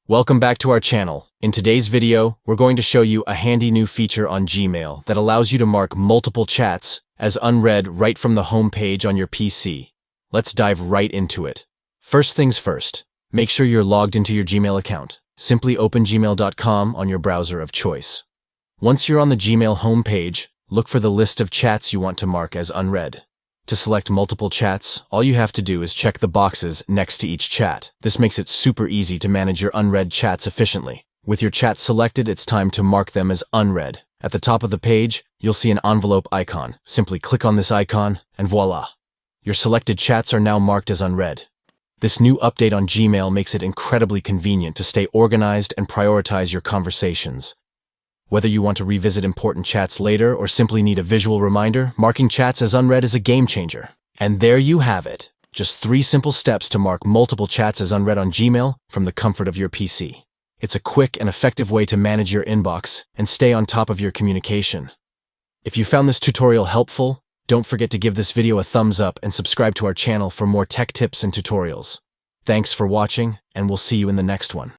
Welcome back to our channel. In today's video, we're going to show you a handy new feature on Gmail that allows you to mark multiple chats as unread right from the home page on your PC. Let's dive right into it. First things first, make sure you're logged into your Gmail account. Simply open gmail.com on your browser of choice. Once you're on the Gmail home page, look for the list of chats you want to mark as unread. To select multiple chats, all you have to do is check the boxes next to each chat. This makes it super easy to manage your unread chats efficiently. With your chats selected, it's time to mark them as unread. At the top of the page, you'll see an envelope icon. Simply click on this icon, and voila! Your selected chats are now marked as unread. This new update on Gmail makes it incredibly convenient to stay organized and prioritize your conversations. Whether you want to revisit important chats later or simply need a visual reminder, marking chats as unread is a game changer. And there you have it. Just 3 simple steps to mark multiple chats as unread on Gmail from the comfort of your PC. It's a quick and effective way to manage your inbox and stay on top of your communication. If you found this tutorial helpful, don't forget to give this video a thumbs up and subscribe to our channel for more tech tips and tutorials. Thanks for watching, and we'll see you in the next one.